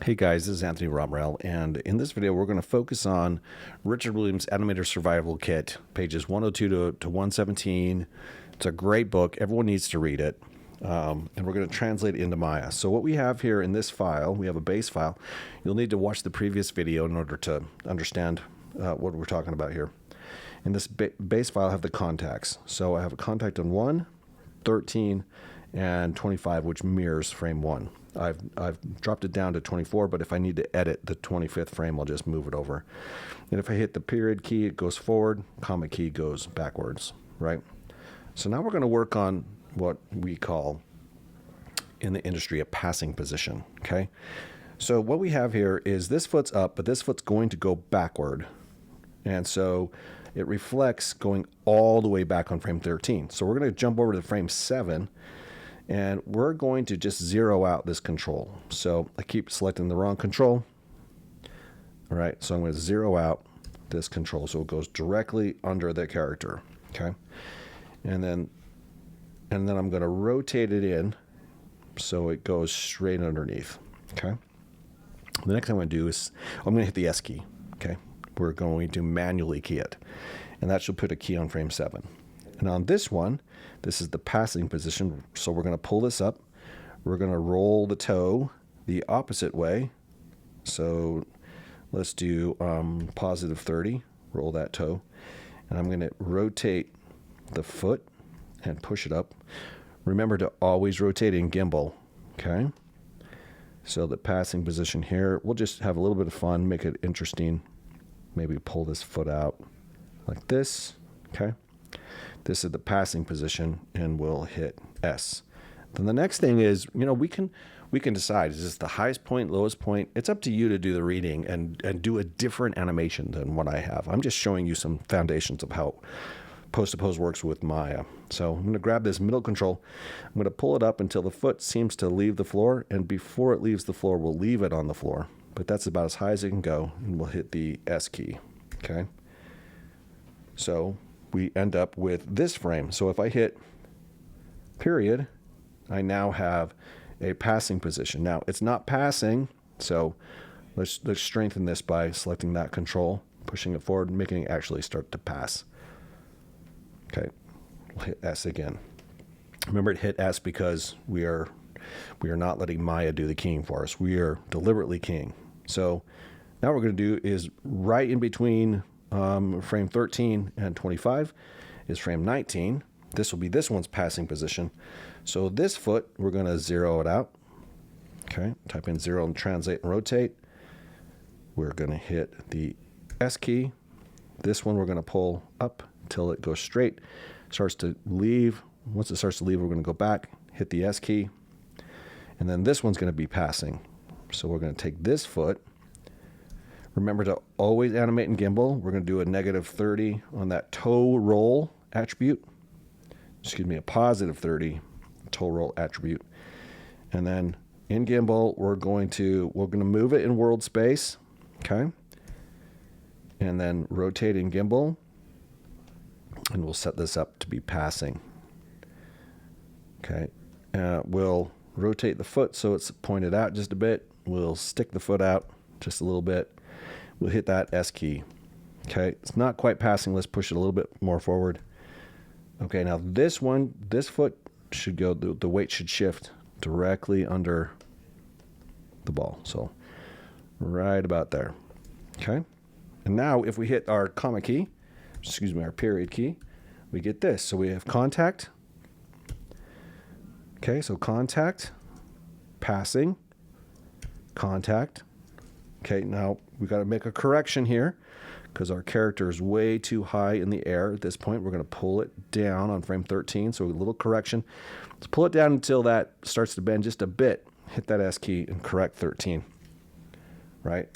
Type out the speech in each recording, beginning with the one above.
Hey guys, this is Anthony Romrell, and in this video we're going to focus on Richard Williams' Animators Survival Kit, pages 102 to 117. It's a great book. Everyone needs to read it, and we're going to translate it into Maya. So what we have here in this file, we have a base file. You'll need to watch the previous video in order to understand what we're talking about here. In this base file, I have the contacts. So I have a contact on 1, 13, and 25, which mirrors frame 1. I've dropped it down to 24, but if I need to edit the 25th frame, I'll just move it over. And if I hit the period key, it goes forward, comma key goes backwards, right? So now we're going to work on what we call in the industry a passing position, okay? So what we have here is this foot's up, but this foot's going to go backward. And so it reflects going all the way back on frame 13. So we're going to jump over to frame 7. And we're going to just zero out this control. So I keep selecting the wrong control. All right, so I'm going to zero out this control so it goes directly under the character. Okay, and then I'm going to rotate it in so it goes straight underneath. Okay. The next thing I'm going to do is I'm going to hit the S key. Okay, we're going to manually key it, and that should put a key on frame 7. And on this one, this is the passing position. So we're going to pull this up. We're going to roll the toe the opposite way. So let's do positive 30. Roll that toe. And I'm going to rotate the foot and push it up. Remember to always rotate in gimbal. Okay. So the passing position here, we'll just have a little bit of fun, make it interesting. Maybe pull this foot out like this. Okay. This is the passing position, and we'll hit S. Then the next thing is, we can decide, is this the highest point, lowest point? It's up to you to do the reading and do a different animation than what I have. I'm just showing you some foundations of how pose-to-pose works with Maya. So I'm going to grab this middle control. I'm going to pull it up until the foot seems to leave the floor, and before it leaves the floor, we'll leave it on the floor. But that's about as high as it can go, and we'll hit the S key. Okay? So we end up with this frame. So if I hit period, I now have a passing position. Now it's not passing, so let's strengthen this by selecting that control, pushing it forward, and making it actually start to pass. Okay, we'll hit S again. Remember to hit S because we are not letting Maya do the keying for us. We are deliberately keying. So now what we're going to do is right in between frame 13 and 25 is frame 19. This will be this one's passing position. So this foot, we're going to zero it out. Okay, type in 0 and translate and rotate. We're going to hit the S key. This one we're going to pull up till it goes straight. Starts to leave. Once it starts to leave, we're going to go back, hit the S key. And then this one's going to be passing. So we're going to take this foot. Remember to always animate in gimbal. We're going to do a negative 30 on that toe roll attribute. Excuse me, a positive 30 toe roll attribute. And then in gimbal, we're going to move it in world space. Okay. And then rotate in gimbal. And we'll set this up to be passing. Okay. We'll rotate the foot so it's pointed out just a bit. We'll stick the foot out just a little bit. We'll hit that S key. Okay, it's not quite passing. Let's push it a little bit more forward. Okay, now this foot should go, the weight should shift directly under the ball. So right about there. Okay, and now if we hit our comma key, our period key, we get this. So we have contact. Okay, so contact, passing, contact. Okay, now we've got to make a correction here because our character is way too high in the air at this point. We're going to pull it down on frame 13, so a little correction. Let's pull it down until that starts to bend just a bit. Hit that S key and correct 13, right?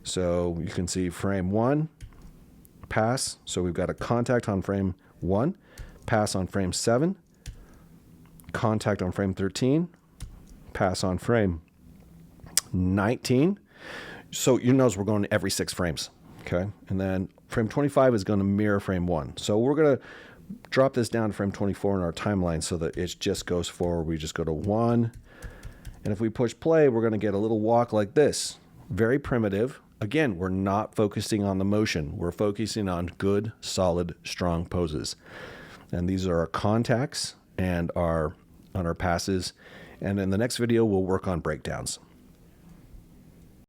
So you can see frame 1, pass. So we've got a contact on frame 1, pass on frame 7, contact on frame 13, pass on frame 19. So you notice we're going every 6 frames. Okay. And then frame 25 is going to mirror frame 1. So we're going to drop this down to frame 24 in our timeline so that it just goes forward. We just go to 1 And if we push play, we're going to get a little walk like this. Very primitive. Again, we're not focusing on the motion. We're focusing on good, solid, strong poses. And these are our contacts and on our passes. And in the next video, we'll work on breakdowns.